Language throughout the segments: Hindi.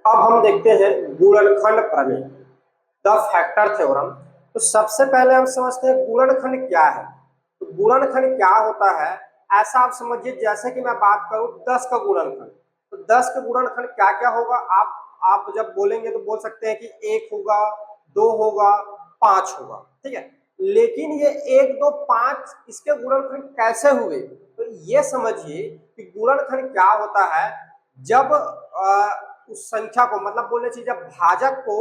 अब हम देखते हैं गुणनखंड प्रमेय, द फैक्टर थ्योरम। तो सबसे पहले हम समझते हैं गुणनखंड क्या है। तो गुणनखंड क्या होता है, ऐसा आप समझिए जैसे कि मैं बात करूं 10 का गुणनखंड। तो 10 का गुणनखंड क्या क्या होगा, आप जब बोलेंगे तो बोल सकते हैं कि 1 होगा, 2 होगा, 5 होगा, ठीक है। लेकिन ये 1 2 5 इसके गुणनखंड कैसे हुए, तो ये समझिए कि गुणनखंड क्या होता है। जब उस संख्या को मतलब बोलने चाहिए जब भाजक को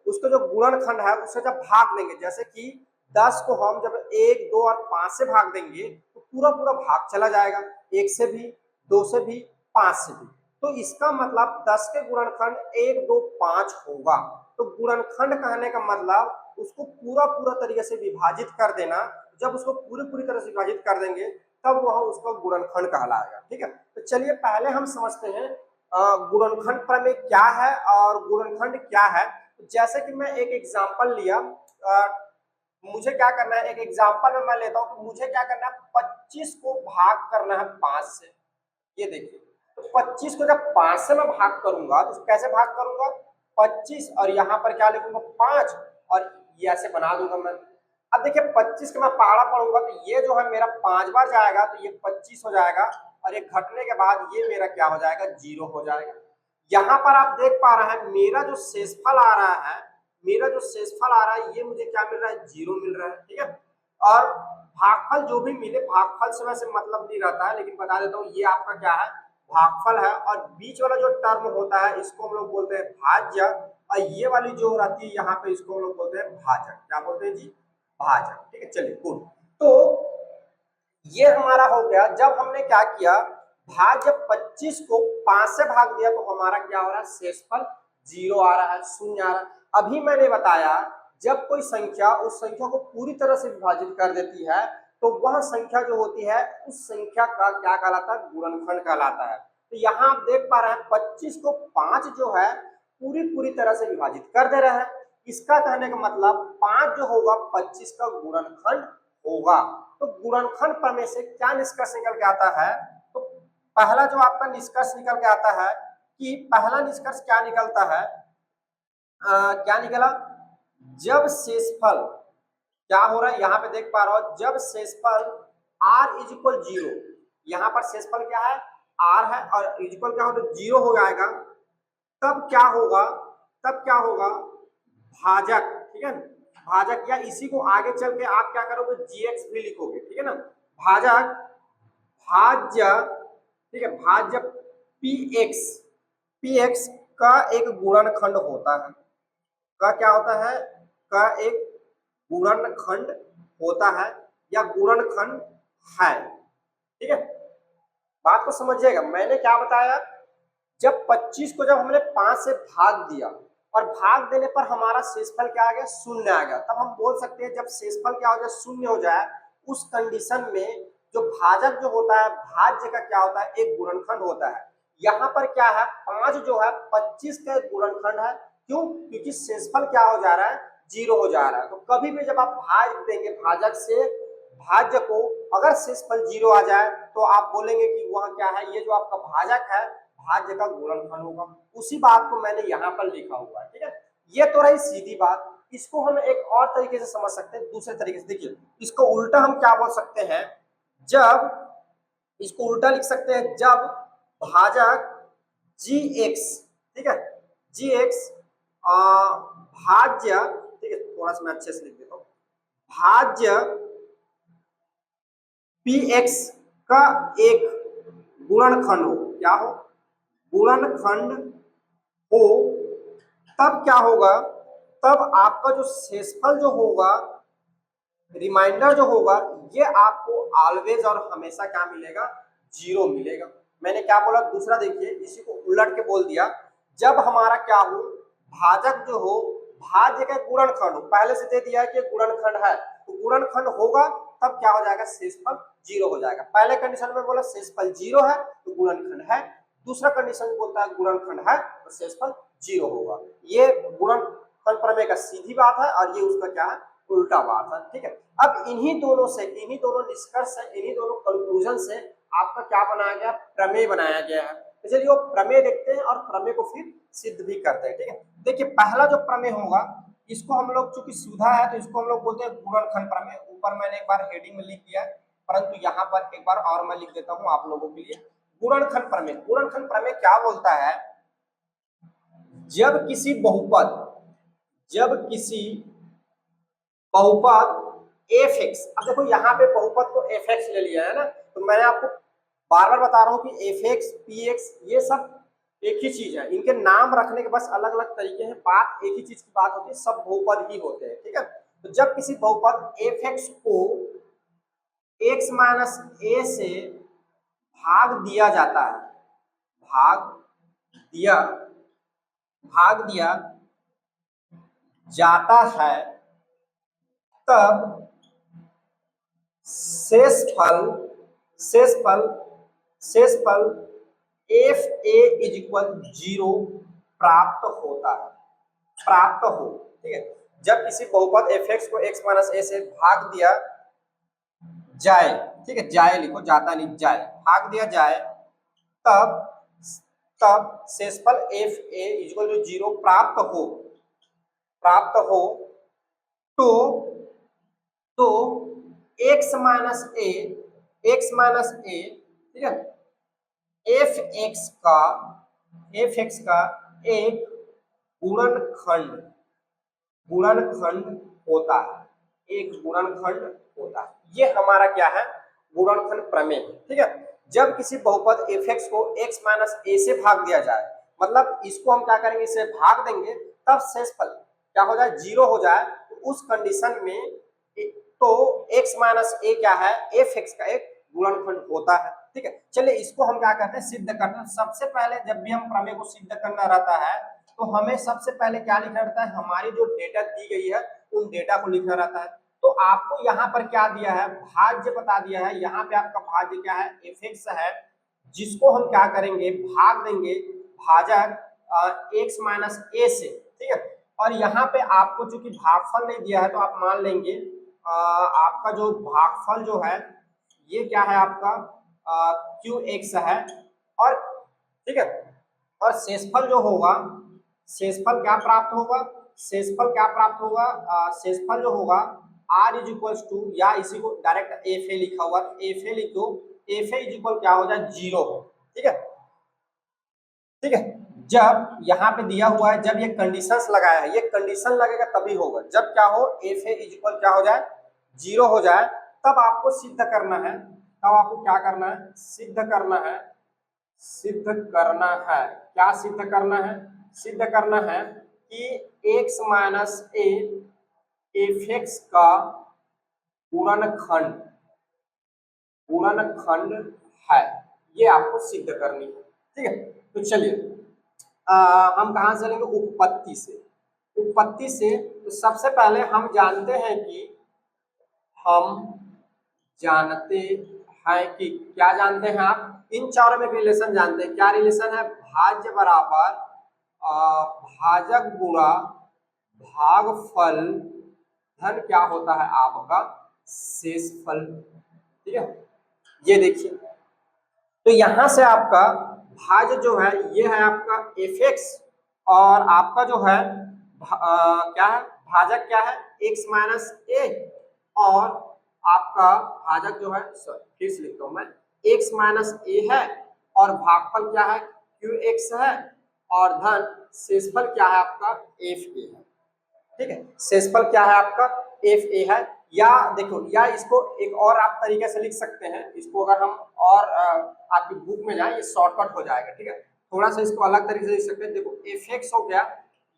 उसका जो गुणनखंड है उससे जब भाग देंगे, जैसे कि 10 को हम जब 1 2 और 5 से भाग देंगे तो पूरा पूरा भाग चला जाएगा, 1 से भी, 2 से भी, 5 से भी। तो इसका मतलब 10 के गुणनखंड 1 2 5 होगा। तो गुणनखंड कहने का मतलब उसको पूरा पूरा तरीके से विभाजित कर देना। जब उसको पूरी पूरी तरह से विभाजित कर देंगे तब वह उसका गुणनखंड कहलाएगा, ठीक है। तो चलिए पहले हम समझते हैं गुणनखंड प्रमेय क्या है और गुणनखंड क्या है। जैसे कि मैं एक एग्जांपल लिया, मुझे क्या करना है, एक एग्जांपल में मैं लेता हूं कि मुझे क्या करना है, 25 को भाग करना है 5 से। ये देखिए, तो 25 को जब 5 से मैं भाग करूंगा तो कैसे भाग करूंगा, 25 और यहाँ पर क्या लिखूंगा 5 और ये ऐसे बना दूंगा मैं। अब देखिए 25 का मैं पहाड़ा पढ़ूंगा तो ये जो है मेरा 5 बार जाएगा तो ये 25 हो जाएगा और ये घटने के बाद ये मेरा क्या हो जाएगा, 0 हो जाएगा। यहाँ पर आप देख पा रहे हैं मेरा जो शेषफल आ रहा है, मेरा जो शेषफल आ रहा है ये मुझे क्या मिल रहा है, 0 मिल रहा है, ठीक है। और भागफल जो भी मिले, भागफल से वैसे मतलब नहीं रहता है, लेकिन बता देता हूँ ये आपका क्या है, भागफल है। और बीच वाला जो टर्म होता है इसको हम लोग बोलते हैं भाज्य, और ये वाली जो रहती है यहाँ पे इसको हम लोग बोलते हैं भाजक। क्या बोलते हैं जी, भाजक, ठीक है। चलिए गुड। तो ये हमारा हो गया, जब हमने क्या किया, भाज्य 25 को 5 से भाग दिया तो हमारा क्या हो रहा है, शेषफल 0 आ रहा है, शून्य आ रहा है। अभी मैंने बताया जब कोई संख्या उस संख्या को पूरी तरह से विभाजित कर देती है तो वह संख्या जो होती है उस संख्या का क्या कहलाता है, गुणनखंड कहलाता है। तो यहाँ आप देख पा रहे हैं 25 को 5 जो है पूरी पूरी तरह से विभाजित कर दे रहे हैं। इसका कहने का मतलब 5 जो होगा 25 का गुणनखंड होगा। तो गुणनखंड प्रमेय से क्या निष्कर्ष निकल के आता है, तो पहला जो आपका निष्कर्ष निकल के आता है कि पहला निष्कर्ष क्या निकलता है, क्या निकला, जब शेषफल क्या हो रहा है, यहाँ पे देख पा रहा हो जब शेषफल r इज इक्वल 0, यहाँ पर शेषफल क्या है, r है और इक्वल क्या हो, 0 हो जाएगा। तब क्या होगा, तब क्या होगा, भाजक, ठीक है, भाजक, या इसी को आगे चल के आप क्या करोगे, gx भी लिखोगे, ठीक है ना। भाजक, भाज्य, ठीक है, भाज्य px, px का एक गुणनखंड होता है, का क्या होता है, का एक गुणनखंड होता है या गुणनखंड है, ठीक है। बात को समझिएगा, मैंने क्या बताया, जब 25 को जब हमने 5 से भाग दिया और भाग देने पर हमारा शेषफल क्या आ गया, शून्य आ गया, तब हम बोल सकते हैं जब शेषफल क्या हो जाए, शून्य हो जाए, उस कंडीशन में जो भाजक जो होता है, भाज्य का क्या होता है, एक गुणनखंड होता है। यहाँ पर क्या है, 5 जो है 25 का एक गुणनखंड है। क्यों, क्योंकि शेषफल क्या हो जा रहा है, 0 हो जा रहा है। तो कभी भी जब आप भाग देंगे भाजक से भाज्य को, अगर शेषफल 0 आ जाए तो आप बोलेंगे कि वह क्या है, ये जो आपका भाजक है भाज्य का गुणनखंड होगा। उसी बात को मैंने यहाँ पर लिखा हुआ है, ठीक है। ये तो रही सीधी बात। इसको हम एक और तरीके से समझ सकते हैं, दूसरे तरीके से देखिए, इसको उल्टा हम क्या बोल सकते हैं, जब इसको उल्टा लिख सकते हैं, जब भाजक gx, ठीक है, gx भाज्य, ठीक है, थोड़ा सा मैं अच्छे से लिख देता हूँ, भाज्य px का एक गुणनखंड हो, क्या हो, गुणनखंड हो, तब क्या होगा, तब आपका जो शेषफल जो होगा, रिमाइंडर जो होगा, ये आपको ऑलवेज और हमेशा क्या मिलेगा, 0 मिलेगा। मैंने क्या बोला, दूसरा देखिए, इसी को उलट के बोल दिया, जब हमारा क्या हो, भाजक जो हो भाज्य का गुणनखंड हो, पहले से दे दिया है कि गुणनखंड है, तो गुणनखंड होगा तब क्या हो जाएगा, शेषफल 0 हो जाएगा। पहले कंडीशन में बोला शेषफल 0 है तो गुणनखंड है, दूसरा कंडीशन बोलता है गुणनखंड है तो शेषफल 0 होगा। ये गुणनखंड प्रमेय का सीधी बात है और ये उसका क्या है, उल्टा बात है, ठीक है। अब इन्हीं दोनों से, इन्हीं दोनों निष्कर्ष से, इन्हीं दोनों कंक्लूजन से आपका क्या बनाया गया, प्रमेय बनाया गया है। तो चलिए वो प्रमेय देखते हैं और प्रमेय को फिर सिद्ध भी करते हैं। ठीक है, देखिए पहला जो प्रमेय होगा इसको हम लोग, चूंकि सुधा है तो इसको हम लोग बोलते हैं गुणनखंड प्रमेय। ऊपर मैंने एक बार हेडिंग में लिख दिया है, परंतु यहाँ पर एक बार और मैं लिख देता हूँ आप लोगों के लिए। गुणनखंड प्रमेय, गुणनखंड प्रमेय क्या बोलता है, जब किसी बहुपद एफ एक्स, अब देखो यहाँ पे बहुपद को एफ एक्स ले लिया है ना, तो मैंने आपको बार बार बता रहा हूँ कि एफ एक्स पी एक्स ये सब एक ही चीज है, इनके नाम रखने के बस अलग अलग तरीके हैं, बात एक ही चीज की बात होती है, सब बहुपद ही होते हैं। ठीक है, तो जब किसी बहुपद एफ एक्स को एक्स माइनस ए से भाग दिया जाता है, भाग दिया जाता है, तब शेषफल एफ ए इज इक्वल 0 प्राप्त होता है, प्राप्त हो। ठीक है, जब किसी बहुपद एफ एक्स को एक्स माइनस ए से भाग दिया जाए, ठीक है, जाए लिखो, जाता नहीं, जाए, भाग दिया जाए, तब शेषफल F A is equal to 0 प्राप्त हो तो x माइनस ए, ठीक है, एफ एक्स का एक गुणनखंड होता है, एक गुणनखंड होता है। ये हमारा क्या है, गुणनखंड प्रमेय। ठीक है, जब किसी बहुपद एफ एक्स को एक्स माइनस ए से भाग दिया जाए, मतलब इसको हम क्या करेंगे, इसे भाग देंगे, तब शेषफल क्या हो जाए, 0 हो जाए, तो उस कंडीशन में तो x माइनस ए क्या है, एफ एक्स का एक गुणनखंड होता है। ठीक है, चलिए इसको हम क्या करते हैं, सिद्ध करते हैं। सबसे पहले जब भी हम प्रमेय को सिद्ध करना रहता है तो हमें सबसे पहले क्या लिखना रहता है, हमारी जो डेटा दी गई है उन डेटा को लिखना रहता है। तो आपको यहाँ पर क्या दिया है, भाज्य बता दिया है, यहाँ पे आपका भाज्य क्या है, एफ एक्स है, जिसको हम क्या करेंगे, भाग देंगे भाजक एक्स माइनस ए से। ठीक है, और यहाँ पे आपको चूंकि भागफल नहीं दिया है तो आप मान लेंगे आपका जो भागफल जो है ये क्या है, आपका क्यू एक्स है, और ठीक है, और शेषफल जो होगा, शेषफल क्या प्राप्त होगा, शेषफल जो होगा r इज इक्वल टू, या इसी को डायरेक्ट एफ ए लिखा हुआ, एफ ए लिख दो, एफ ए इज इक्वल क्या हो जाए, 0 हो। ठीक है, ठीक है, जब यहाँ पे दिया हुआ है, जब ये कंडीशंस लगाया है, ये कंडीशन लगेगा तभी होगा, जब क्या हो, एफ ए इज इक्वल क्या हो जाए, 0 हो जाए, तब आपको सिद्ध करना है, तब आपको क्या करना है, सिद्ध करना है, क्या सिद्ध करना है, सिद्ध करना है कि x minus A F x का गुणनखंड है, ये आपको सिद्ध करनी है। ठीक है, तो चलिए हम कहाँ से लेंगे, उत्पत्ति से। तो सबसे पहले हम जानते हैं कि क्या जानते हैं आप, इन चारों में रिलेशन जानते हैं। क्या रिलेशन है, भाज्य बराबर भाजक गुणा भागफल धन क्या होता है, आपका शेषफल। ठीक है, ये देखिए, तो यहां से आपका भाज्य जो है ये है आपका एफ एक्स, और आपका जो है क्या है, भाजक क्या है, एक्स माइनस ए, और आपका भाजक जो है, फिर से लिखता हूं मैं, एक्स माइनस ए है, और भागफल क्या है, क्यू एक्स है, और धन शेषफल क्या है आपका, एफ ए है। ठीक है, शेषफल क्या है आपका, एफ ए है। या देखो, या इसको एक और आप तरीके से लिख सकते हैं, इसको अगर हम और आपकी बुक में जाए, ये शॉर्टकट हो जाएगा। ठीक है, थोड़ा सा इसको अलग तरीके से लिख सकते हैं। देखो एफ एक्स हो गया,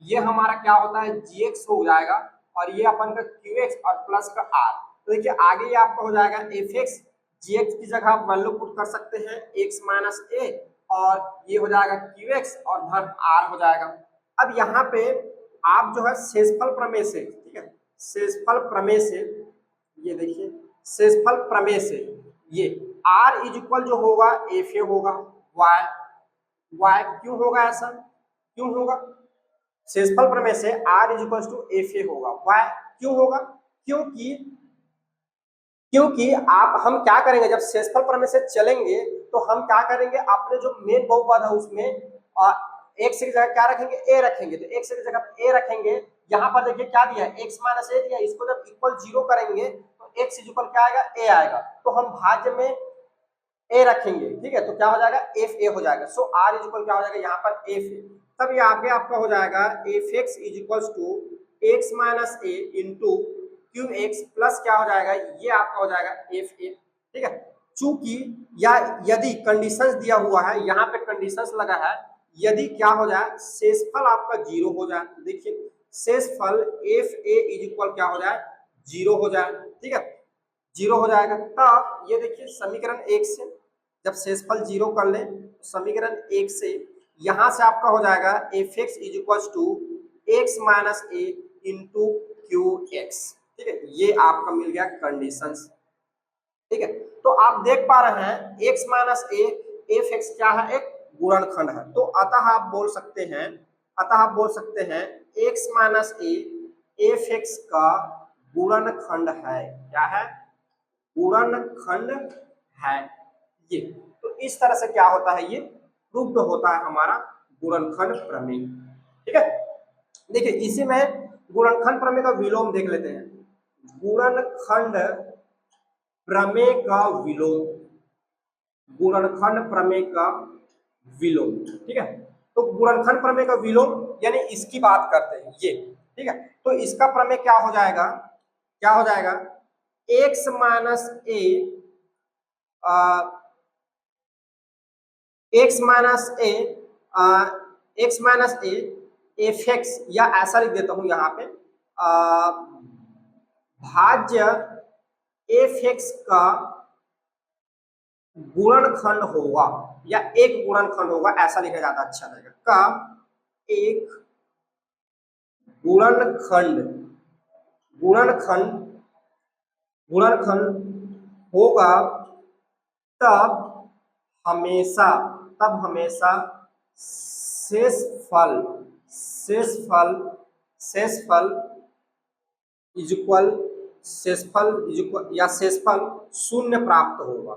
ये हमारा क्या होता है, जी एक्स हो जाएगा, और ये अपन का क्यू एक्स और प्लस का आर। तो देखिए आगे ये आपका हो जाएगा एफ एक्स, जी एक्स की जगह आप वैल्यू पुट कर सकते हैं एक्स माइनस ए, और ये हो जाएगा क्यू एक्स और धन आर हो जाएगा। अब यहाँ पे आप जो है शेषफल प्रमेय से, ठीक है, शेषफल प्रमेय से, ये देखिए शेषफल प्रमेय से ये r इज इक्वल जो होगा एफ ए होगा, y क्यों होगा, ऐसा क्यों होगा, शेषफल प्रमेय से r is equal to f a होगा, y क्यों होगा, क्योंकि आप हम क्या करेंगे, जब शेषफल प्रमेय से चलेंगे तो हम क्या करेंगे, अपने जो मेन बहुपद है उसमें एक्स की जगह क्या रखेंगे, ए रखेंगे। तो एक्स की जगह ए रखेंगे। यहाँ पर देखिए क्या दिया है, एक्स माइनस ए दिया, इसको जब इक्वल 0 करेंगे तो एक्स इक्वल क्या आएगा, ए आएगा। तो हम भाज्य में ए रखेंगे, ठीक है, तो क्या हो जाएगा, एफ ए हो जाएगा। सो आर इक्वल क्या हो जाएगा यहाँ पर एफ ए। तब यहाँ पे आपका हो जाएगा f x is equal to x minus a into Q x plus क्या हो जाएगा, ये आपका हो जाएगा एफ ए, ठीक है। चूंकि या यदि कंडीशंस दिया हुआ है, यहाँ पे कंडीशंस लगा है, यदि क्या हो जाए, शेषफल आपका 0 हो जाए, देखिए शेषफल एफ ए इज इक्वल क्या हो जाए, 0 हो जाए, ठीक है, 0 हो जाएगा। तब ये देखिए समीकरण 1 से जब शेषफल 0 कर ले, समीकरण 1 से यहां से आपका हो जाएगा f x is equal to x minus a into Q x, ठीक है, ये आपका मिल गया कंडीशंस, ठीक है। तो आप देख पा रहे हैं x minus A F x क्या है, एक गुणनखंड है। तो अतः आप बोल सकते हैं x minus A F x का गुणनखंड है, क्या है, गुणनखंड है ये। तो इस तरह से क्या होता है, ये प्रूव्ड होता है हमारा गुणनखंड प्रमेय, ठीक है। देखिए इसी में गुणनखंड प्रमेय का विलोम देख लेते हैं। गुणनखंड प्रमेय का विलोम, गुणनखंड प्रमेय का विलोम, ठीक है। तो गुणनखंड प्रमेय का विलोम यानी इसकी बात करते हैं ये, ठीक है। तो इसका प्रमेय क्या हो जाएगा, x minus A X minus A F x, या ऐसा लिख देता हूं यहाँ पे भाज्य एफ एक्स का गुणनखंड होगा, या एक गुणनखंड होगा, ऐसा लिखा जाता अच्छा रहेगा, का एक गुणनखंड गुणनखंड गुणनखंड होगा, तब हमेशा शेषफल इज इक्वल या शेषफल शून्य प्राप्त होगा,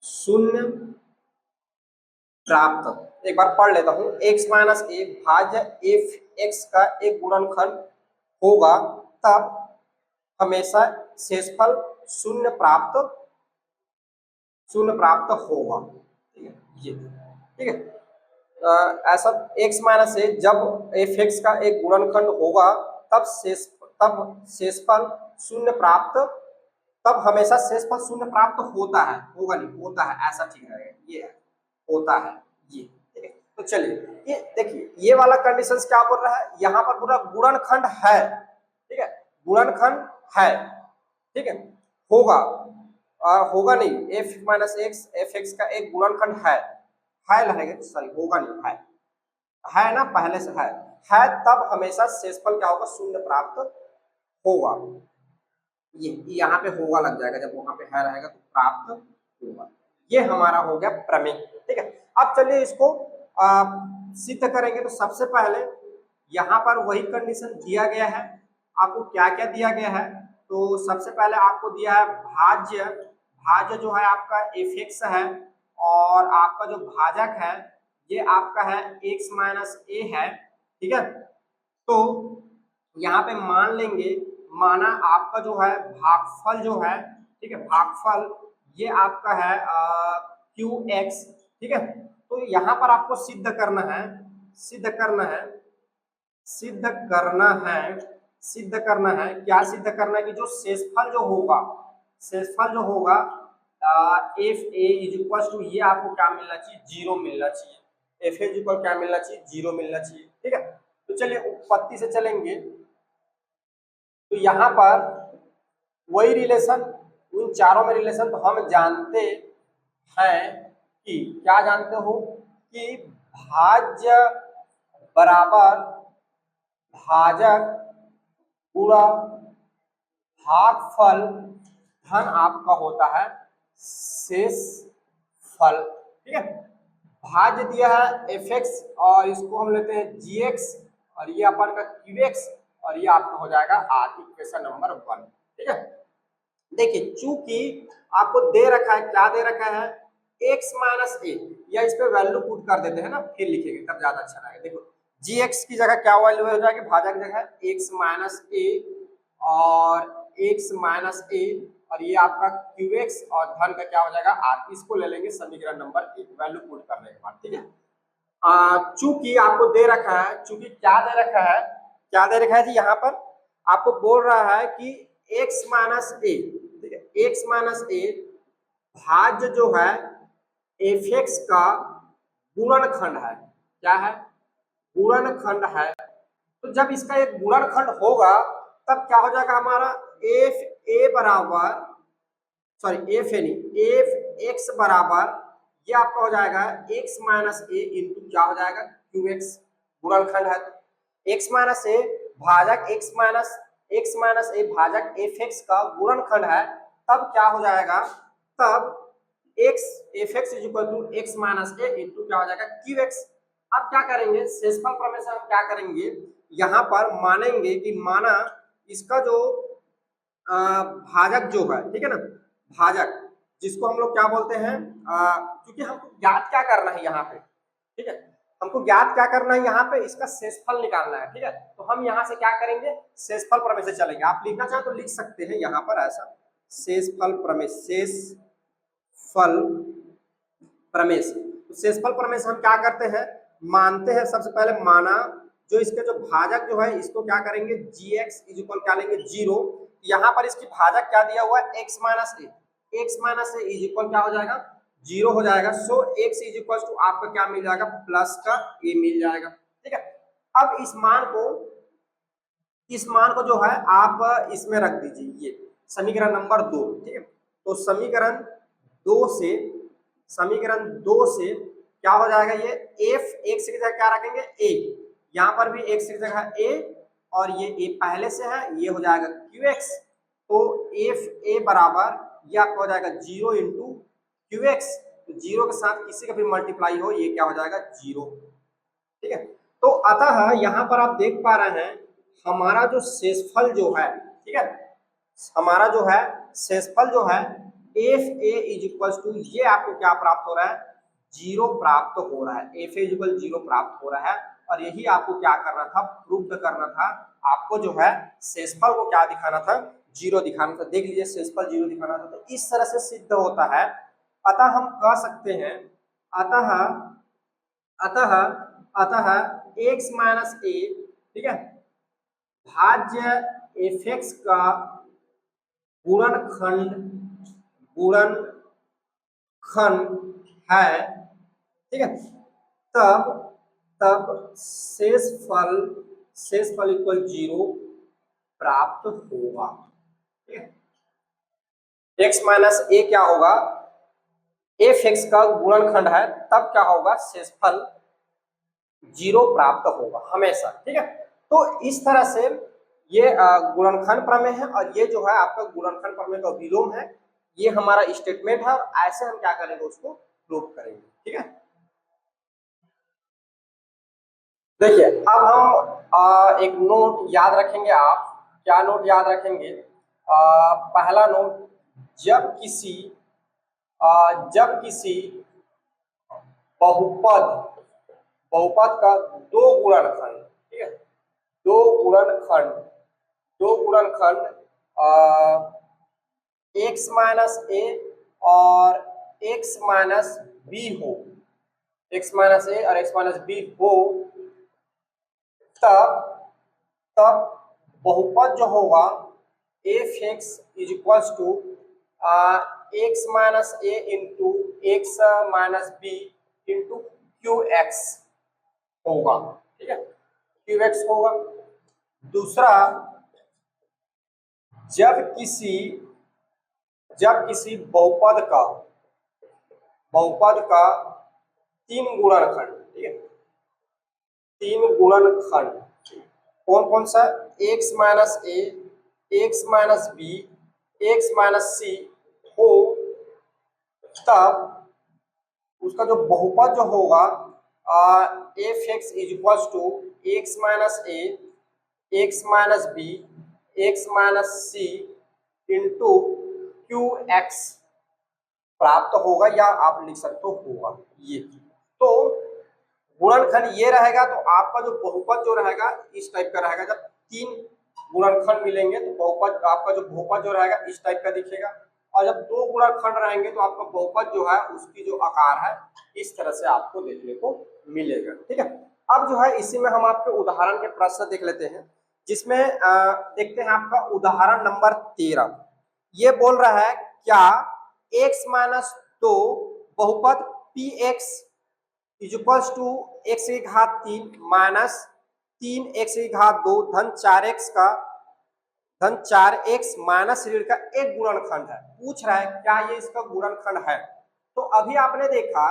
शून्य प्राप्त। एक बार पढ़ लेता हूं, एक्स माइनस ए भाज्य एफ एक्स का एक गुणनखंड होगा, तब हमेशा शेषफल शून्य प्राप्त होगा, ठीक है, ये ठीक है। ऐसा एक्स माइनस ए जब एफ एक्स का एक गुणनखंड होगा, तब शेषफल शून्य प्राप्त, तब हमेशा शेषफल शून्य प्राप्त होता है, होगा नहीं, होता है, ऐसा ठीक रहेगा, ये है, होता है ये, ठीक है। तो चलिए ये देखिए, ये वाला कंडीशंस क्या बोल रहा है, यहाँ पर पूरा गुणनखंड है, ठीक है, गुणनखंड है, ठीक है, होगा होगा नहीं, F minus x F x का एक गुणनखंड है रहेगा, सॉरी होगा नहीं, है ना, पहले से है, तब हमेशा शेषफल क्या होगा, शून्य प्राप्त होगा। ये यहाँ पे होगा लग जाएगा, जब वहां पे है रहेगा तो प्राप्त होगा। ये हमारा हो गया प्रमेय, ठीक है। अब चलिए इसको सिद्ध करेंगे। तो सबसे पहले यहाँ पर वही कंडीशन दिया गया है, आपको क्या क्या दिया गया है, तो सबसे पहले आपको दिया है भाज्य जो है आपका एफ एक्स है, और आपका जो भाजक है ये आपका है एक्स माइनस ए है, ठीक है। तो यहाँ पे मान लेंगे, माना आपका जो है भागफल जो है, ठीक है, भागफल ये आपका है क्यू एक्स, ठीक है। तो यहाँ पर आपको सिद्ध करना है क्या सिद्ध करना है कि जो शेषफल जो होगा f A is equal to, ये आपको क्या मिलना चाहिए, 0 मिलना चाहिए, एफ ए इक्वल क्या मिलना चाहिए, 0 मिलना चाहिए, ठीक है। तो चलिए उत्पत्ति से चलेंगे। तो यहाँ पर वही रिलेशन, उन चारों में रिलेशन तो हम जानते हैं कि क्या जानते हो कि भाज्य बराबर भाजक पूरा भागफल धन आपका होता है शेषफल, ठीक है। भाज्य दिया है एफ एक्स, और इसको हम लेते हैं जी एक्स, और ये अपन का क्यू एक्स, और ये आपका हो जाएगा इक्वेशन नंबर 1, ठीक है। देखिए चूंकि आपको दे रखा है, क्या दे रखा है, एक्स माइनस ए, या इस पे वैल्यू पुट कर देते हैं ना, फिर लिखेंगे तब ज्यादा अच्छा रहेगा। देखो जी एक्स की जगह क्या वैल्यू हो जाएगी, भाजक जगह एक्स माइनस ए और एक्स माइनस ए, और ये आपका क्यू एक्स और धन का क्या हो जाएगा आर, इसको ले लेंगे समीकरण नंबर 1 वैल्यू पुट करने के बाद। ठीक है, चूंकि आपको दे रखा है, चूंकि क्या दे रखा है, क्या दे रखा है जी, यहाँ पर आपको बोल रहा है कि x माइनस ए, ठीक है, x माइनस ए भाज्य जो है एफ एक्स का गुणनखंड है। क्या है, गुणनखंड है। तो जब इसका एक गुणनखंड होगा तब क्या हो जाएगा हमारा एफ ए बराबर, सॉरी एफ ए नहीं, एफ एक्स बराबर, ये आपका हो जाएगा x माइनस ए इंटू क्या हो जाएगा क्यू एक्स, गुणनखंड है। x माइनस ए भाजक x माइनस ए भाजक एफ एक्स का गुणनखंड है, तब क्या हो जाएगा, तब x f x is equal to x minus a into क्या हो जाएगा क्यू एक्स। अब क्या करेंगे, शेषफल प्रमेय से हम क्या करेंगे, यहाँ पर मानेंगे कि माना इसका जो भाजक जो है, ठीक है ना, भाजक जिसको हम लोग क्या बोलते हैं, क्योंकि हमको ज्ञात क्या करना है यहाँ पे, ठीक है, हमको ज्ञात क्या करना है यहाँ पे, इसका शेषफल निकालना है। ठीक है, तो हम यहाँ से क्या करेंगे, शेषफल प्रमेय से चलेंगे। आप लिखना चाहें तो लिख सकते हैं यहाँ पर ऐसा, शेषफल प्रमेय, शेषफल प्रमेय से। तो शेषफल प्रमेय से हम क्या करते हैं, मानते हैं सबसे पहले, माना जो इसके जो भाजक जो है इसको क्या करेंगे, जी एक्स इज इक्वल क्या लेंगे 0, यहाँ पर इसकी भाजक क्या दिया हुआ है x minus A, X minus A is equal क्या हो जाएगा 0 हो जाएगा। सो एक्स इज इक्वल टू आपका क्या मिल जाएगा, प्लस का ए मिल जाएगा। ठीक है, अब इस मान को जो है आप इसमें रख दीजिए, ये समीकरण नंबर 2। ठीक है, तो समीकरण 2 से, समीकरण 2 से क्या हो जाएगा, ये एफ एक्स की जगह क्या रखेंगे ए, यहाँ पर भी एक्स की जगह ए, और ये ए पहले से है, ये हो जाएगा क्यू एक्स। तो एफ ए बराबर ये आपका हो जाएगा 0 इंटू क्यू एक्स, तो 0 के साथ किसी का भी मल्टीप्लाई हो ये क्या हो जाएगा 0। ठीक है, तो अतः यहाँ पर आप देख पा रहे हैं हमारा जो शेषफल जो है, ठीक है, हमारा जो है शेषफल जो है f A is equal to, ये आपको क्या प्राप्त हो रहा है, 0 प्राप्त हो रहा है, एफ ए इज इक्वल 0 प्राप्त हो रहा है। और यही आपको क्या करना था, प्रूव करना था, आपको जो है शेषफल को क्या दिखाना था, 0 दिखाना था। देख लीजिए शेषफल 0 दिखाना था, तो इस तरह से सिद्ध होता है। अतः हम कह सकते हैं, अतः अतः अतः x माइनस ए, ठीक है, भाज्य एफ एक्स का गुणनखंड, है, ठीक है, तब तब शेषफल इक्वल 0 प्राप्त होगा। ठीक है, x माइनस ए क्या होगा, एफ एक्स का गुणनखंड है, तब क्या होगा, शेषफल 0 प्राप्त होगा हमेशा। ठीक है, तो इस तरह से ये गुणनखंड प्रमेय है, और ये जो है आपका गुणनखंड प्रमेय का विलोम है, ये हमारा स्टेटमेंट है, और ऐसे हम क्या करेंगे, उसको प्रूव करेंगे। ठीक है, देखिए अब हम एक नोट याद रखेंगे। आप क्या नोट याद रखेंगे, पहला नोट, जब किसी बहुपद का दो गुणनखंड, ठीक है, दो गुणनखंड एक्स माइनस ए और एक्स माइनस बी हो, एक्स माइनस ए और एक्स माइनस बी हो, तब बहुपद जो होगा F x is equals to x minus a into x minus b into Q x होगा। ठीक है, क्यू एक्स होगा। दूसरा, जब किसी बहुपद का 3 गुणनखंड, ठीक है, 3 गुणनखंड कौन कौन सा, X minus A, X minus B, X minus C हो, तब उसका जो बहुपद जो होगा F x is equal to x minus A, X minus B, X minus C into Q X प्राप्त होगा या आप लिख सकते हो होगा ये। तो गुणनखंड ये रहेगा तो आपका जो बहुपद जो रहेगा इस टाइप का रहेगा। जब 3 गुणनखंड मिलेंगे तो बहुपद आपका जो बहुपद जो रहेगा इस टाइप का दिखेगा, और जब 2 गुणनखंड रहेंगे तो आपका बहुपद जो है उसकी जो आकार है इस तरह से आपको देखने को मिलेगा। ठीक है, अब जो है इसी में हम आपके उदाहरण के प्रश्न देख लेते हैं, जिसमें देखते हैं आपका उदाहरण नंबर 13। ये बोल रहा है क्या x माइनस 2 बहुपद p x is equals to x की घात 3 माइनस 3x की घात 2 धन 4x का धन 4x माइनस ऋण का एक गुणनखंड है। पूछ रहा है क्या ये इसका गुणनखंड है। तो अभी आपने देखा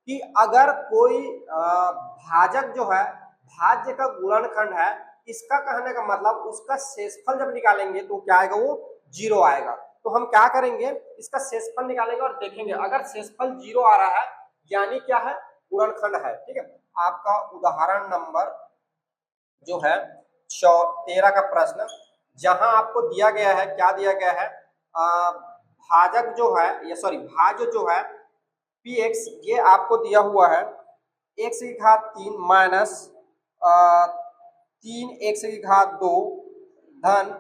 कि अगर कोई भाजक जो है भाज्य का गुणनखंड है, इसका कहने का मतलब उसका शेषफल जब निकालेंगे तो क्या आएगा, वो 0 आएगा। तो हम क्या करेंगे, इसका शेषफल निकालेंगे और देखेंगे अगर शेषफल 0 आ रहा है यानी क्या है, गुणनखंड है। ठीक है, आपका उदाहरण नंबर जो है 13 का प्रश्न, जहां आपको दिया गया है, क्या दिया गया है, भाजक जो है या सॉरी भाज्य जो है पी एक्स, ये आपको दिया हुआ है एक्स की घात 3 माइनस 3x की घात 2 धन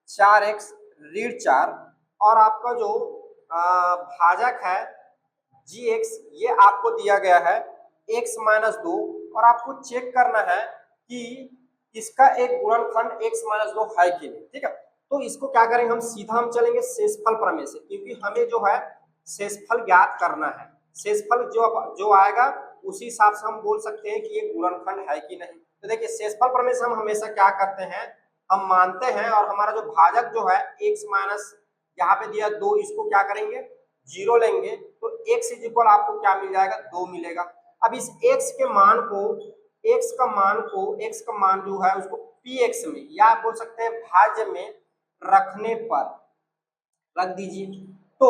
4x ऋण 4, और आपका जो भाजक है जी एक्स ये आपको दिया गया है x माइनस 2, और आपको चेक करना है कि इसका एक गुणनखंड x माइनस 2 है कि नहीं। ठीक है, तो इसको क्या करेंगे, हम सीधा हम चलेंगे शेषफल प्रमेय से, क्योंकि हमें जो है शेषफल ज्ञात करना है। शेषफल जो आएगा उसी हिसाब से हम बोल सकते हैं कि ये गुणनखंड है कि नहीं। तो देखिए शेषफल प्रमेय से हम हमेशा क्या करते हैं, हम मानते हैं और हमारा जो भाजक जो है x माइनस यहाँ पे दिया 2, इसको क्या करेंगे 0 लेंगे, तो x इज इक्वल आपको क्या मिल जाएगा, 2 मिलेगा। अब इस x के मान को x का मान जो है उसको px में या आप बोल सकते हैं भाज्य में रखने पर रख दीजिए, तो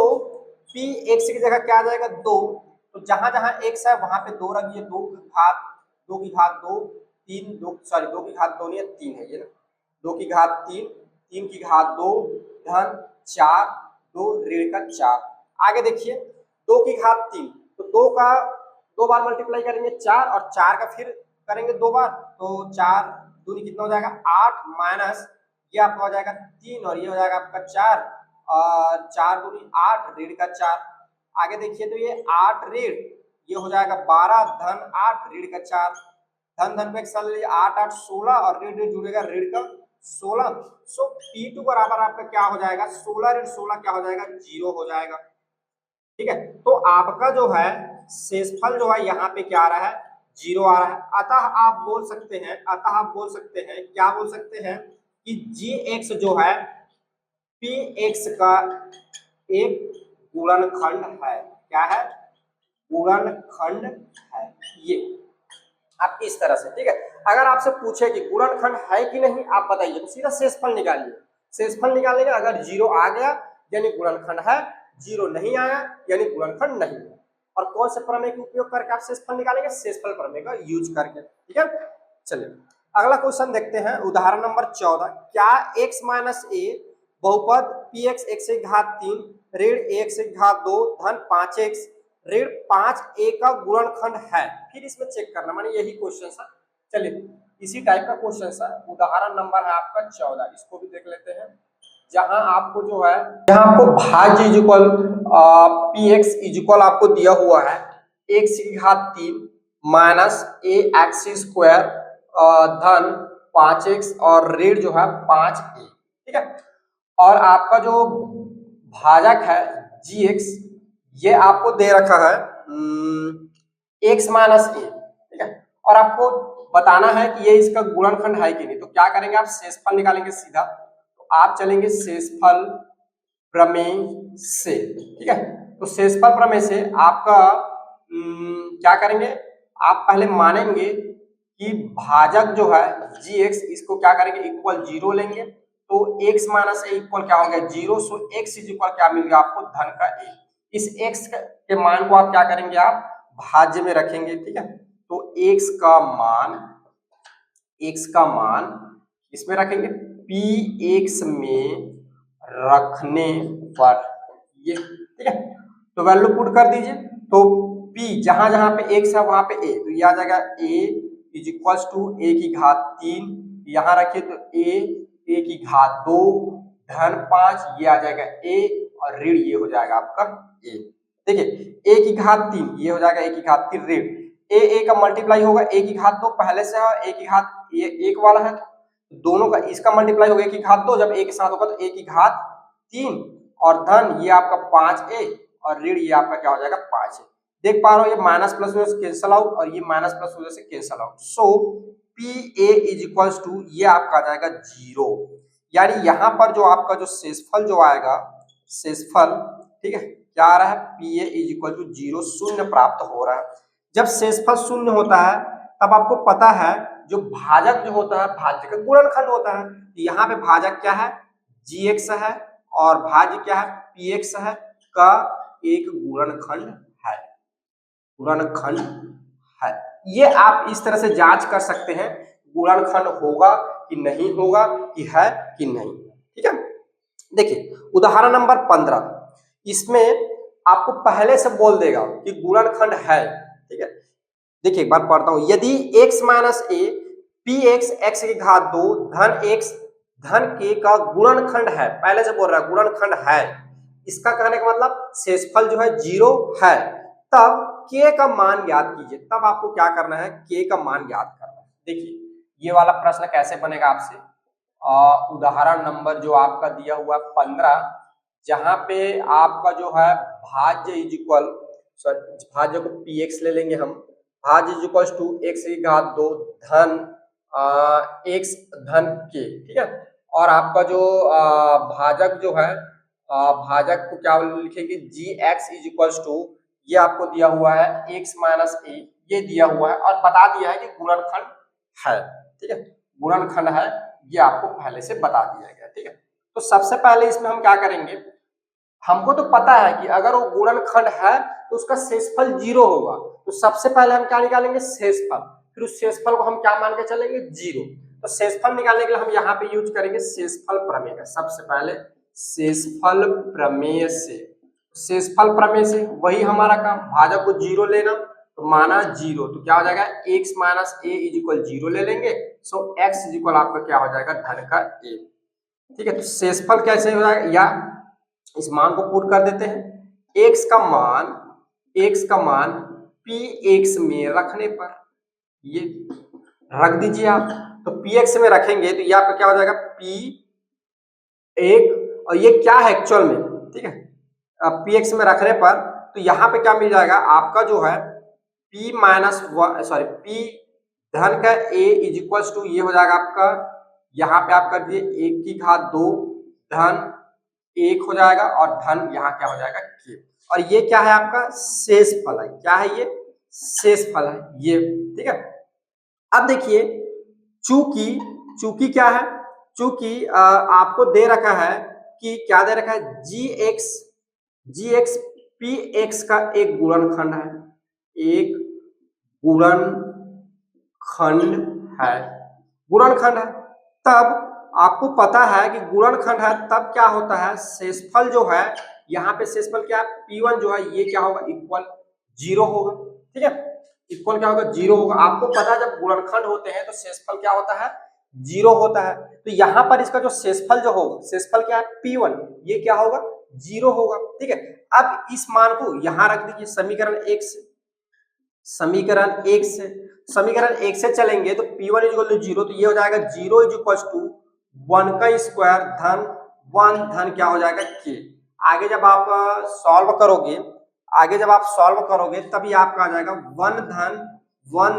px की जगह क्या आ जाएगा 2, तो जहां जहां x है वहां पे 2 रखिए, 2 की घात 2 3 2 सॉरी 2 की घात 2 नहीं है 3 है ये ना, 2 की घात 3 3 की घात 2 धन 4 2 ऋण का 4। आगे देखिए 2 की घात 3, तो 2 का 2 बार मल्टीप्लाई करेंगे 4, और 4 का फिर करेंगे 2 बार, तो 4 दूनी कितना हो जाएगा 8 माइनस ये आपका हो जाएगा 3 और ये हो जाएगा आपका 4, और 4 दूनी 8 ऋण का 4। आगे देखिए तो ये 8 ऋण ये हो जाएगा 12 धन 8 ऋण का 4, धन धन पे 8 8 16 और ऋण ऋण जुड़ेगा ऋण का 16। सो P2 बराबर आपका क्या हो जाएगा, 16 ऋण 16 क्या हो जाएगा, 0 हो जाएगा। ठीक है, तो आपका जो है शेषफल जो है यहाँ पे क्या आ रहा है, 0 आ रहा है। अतः आप बोल सकते हैं क्या बोल सकते हैं कि Gx जो है Px का एक गुणनखंड है। क्या है, गुणनखंड है ये। आप इस तरह से, ठीक है, अगर आपसे पूछे कि गुणनखंड है कि नहीं आप बताइए, तो सीधा शेषफल निकालिए। शेषफल निकालेंगे, अगर 0 आ गया यानी गुणनखंड है, 0 नहीं आया यानी गुणनखंड नहीं है। और कौन से प्रमेय का उपयोग करके आप शेषफल निकालेंगे, शेषफल प्रमेय का यूज करके। ठीक है, चलिए अगला क्वेश्चन देखते हैं, उदाहरण नंबर 14। क्या x माइनस ए बहुपद px x की घात 3 ऋण x की घात 2 धन 5x ऋण 5a का गुणनखंड है। फिर इसमें चेक करना, माने यही क्वेश्चन था। चलिए इसी टाइप का क्वेश्चन था, उदाहरण नंबर है आपका 14, इसको भी देख लेते हैं। जहां आपको जो है, जहां आपको भाज्य is equal px is equal आपको दिया हुआ है x की घात 3 माइनस ax स्क्वायर धन 5x और ऋण जो है 5a। ठीक है, और आपका जो भाजक है gx ये आपको दे रखा है x माइनस ए। ठीक है, और आपको बताना है कि ये इसका गुणनखंड है कि नहीं। तो क्या करेंगे, आप शेषफल निकालेंगे सीधा, तो आप चलेंगे शेषफल प्रमेय से। ठीक है, तो शेषफल प्रमेय से आपका क्या करेंगे, आप पहले मानेंगे कि भाजक जो है gx इसको क्या करेंगे इक्वल 0 लेंगे, तो x माइनस ए इक्वल क्या हो गया 0, सो x इज इक्वल क्या मिल गया आपको धन का a। इस x के मान को आप क्या करेंगे, आप भाज्य में रखेंगे। ठीक है, तो x का मान इसमें रखेंगे px में रखने पर ये। ठीक है, तो वैल्यू पुट कर दीजिए। तो p जहां जहां पे x है वहां पे a, तो ये आ जाएगा a is equals to a की घात 3, यहाँ रखिए तो a की घात 2 धन 5, ये आ जाएगा a और ऋण ये हो जाएगा आपका a। देखिए a की घात 3 ये हो जाएगा a की घात 3 ऋण a का मल्टीप्लाई होगा a की घात 2 पहले से है, a की घात ये एक वाला है, दोनों का इसका मल्टीप्लाई होगा a की घात 2, जब a के साथ होगा तो a की घात 3 और धन ये आपका 5a और ऋण ये आपका क्या हो जाएगा 5a। देख पा रहे हो ये माइनस प्लस वजह से कैंसल आउट और ये माइनस प्लस वजह से cancel out. So pa is equals to ये आपका आ जाएगा 0, यानी यहाँ पर जो आपका जो शेषफल जो आएगा, शेषफल ठीक है क्या आ रहा है, pa इज इक्वल टू 0 शून्य प्राप्त हो रहा है। जब शेषफल शून्य होता है तब आपको पता है जो भाजक जो होता है भाज्य का गुणनखंड होता है। यहाँ पे भाजक क्या है gx है और भाज्य क्या है px है का एक गुणनखंड है, गुणनखंड है। ये आप इस तरह से जांच कर सकते हैं गुणनखंड होगा कि नहीं होगा, कि है कि नहीं। ठीक है, देखिए उदाहरण नंबर 15, इसमें आपको पहले से बोल देगा कि गुणनखंड है। ठीक है, देखिए एक बार पढ़ता हूं, यदि x minus A P x x की घात 2 धन x धन k का गुणनखंड है, पहले से बोल रहा है गुणनखंड है, इसका कहने का मतलब शेषफल जो है 0 है, तब k का मान ज्ञात कीजिए। तब आपको क्या करना है, k का मान ज्ञात करना है। देखिए ये वाला प्रश्न कैसे बनेगा आपसे, उदाहरण नंबर जो आपका दिया हुआ 15, जहां पे आपका जो है भाज्य इज इक्वल, सॉरी भाज्य को px ले लेंगे हम, भाज्य इज इक्वल टू x की घात 2 धन x धन k। ठीक है, और आपका जो भाजक जो है, भाजक को क्या लिखेंगे gx इज इक्वल टू, ये आपको दिया हुआ है x माइनस a, ये दिया हुआ है और बता दिया है कि गुणनखंड है। ठीक है, गुणनखंड है, ये आपको पहले से बता दिया गया। ठीक है, तो सबसे पहले इसमें हम क्या करेंगे, हमको तो पता है कि अगर वो गुणनखंड है तो उसका शेषफल 0 होगा, तो सबसे पहले हम क्या निकालेंगे शेषफल, फिर उस शेषफल को हम क्या मान के चलेंगे 0। तो शेषफल निकालने के लिए हम यहाँ पे यूज करेंगे शेषफल प्रमेय का, सबसे पहले शेषफल प्रमेय से, शेषफल प्रमेय से वही हमारा काम, भाजक को 0 लेना, तो माना 0, तो क्या हो जाएगा x minus A is equal 0 ले लेंगे, सो x इज इक्वल आपका क्या हो जाएगा धन का a। ठीक है, तो शेषफल कैसे हो जाएगा, या इस मान को पुट कर देते हैं, x का मान px में रखने पर, ये रख दीजिए आप, तो px में रखेंगे तो ये आपका क्या हो जाएगा p1, और ये क्या है एक्चुअल में, ठीक है px में रखने पर, तो यहाँ पे क्या मिल जाएगा आपका जो है p माइनस सॉरी p धन का a इज इक्वल टू, ये हो जाएगा आपका, यहाँ पे आप कर दिए 1 की घात 2 धन 1 हो जाएगा और धन यहाँ क्या हो जाएगा k, और ये क्या है आपका शेषफल है, क्या है ये शेषफल है ये। ठीक है, अब देखिए चूंकि क्या है, चूंकि आपको दे रखा है कि क्या दे रखा है gx px का एक गुणनखंड है, एक गुणनखंड है, गुणनखंड है, तब आपको पता है कि गुणनखंड है तब क्या होता है शेषफल जो है, यहाँ पे शेषफल क्या है p1 जो है ये क्या होगा इक्वल 0 होगा। ठीक है, इक्वल क्या होगा 0 होगा, आपको पता है जब गुणनखंड होते हैं तो शेषफल क्या होता है 0 होता है, तो यहाँ पर इसका जो शेषफल जो होगा, शेषफल क्या है p1, ये क्या होगा 0 होगा। ठीक है, अब इस मान को यहाँ रख दीजिए समीकरण 1 से, समीकरण 1 से, समीकरण 1 से चलेंगे तो p1 इज इक्वल टू 0, तो ये हो जाएगा 0 इज इक्वल टू 1 का स्क्वायर धन 1 धन क्या हो जाएगा k। आगे जब आप सॉल्व करोगे, आगे जब आप सॉल्व करोगे तभी आपका आ जाएगा 1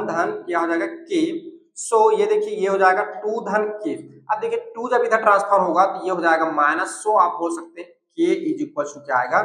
धन क्या हो जाएगा k। सो ये देखिए ये हो जाएगा 2 धन k। अब देखिए 2 जब इधर ट्रांसफर होगा तो ये हो जाएगा माइनस, सो आप बोल सकते हैं k इज इक्वल टू क्या आएगा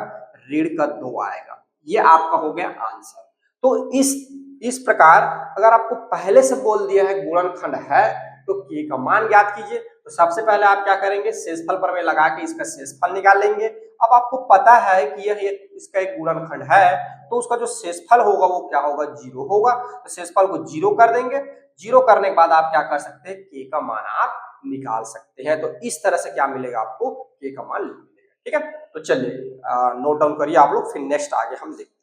ऋण का 2 आएगा। ये आपका हो गया आंसर। तो इस प्रकार अगर आपको पहले से बोल दिया है गुणनखंड है तो k का मान ज्ञात कीजिए, तो सबसे पहले आप क्या करेंगे शेषफल प्रमेय लगा के इसका शेषफल निकाल लेंगे। अब आपको पता है कि यह इसका एक गुणनखंड है तो उसका जो शेषफल होगा वो क्या होगा 0 होगा, तो शेषफल को 0 कर देंगे, 0 करने के बाद आप क्या कर सकते हैं k का मान आप निकाल सकते हैं। तो इस तरह से क्या मिलेगा आपको k का मान मिलेगा। ठीक है, तो चलिए नोट डाउन करिए आप लोग, फिर नेक्स्ट आगे हम देखते हैं।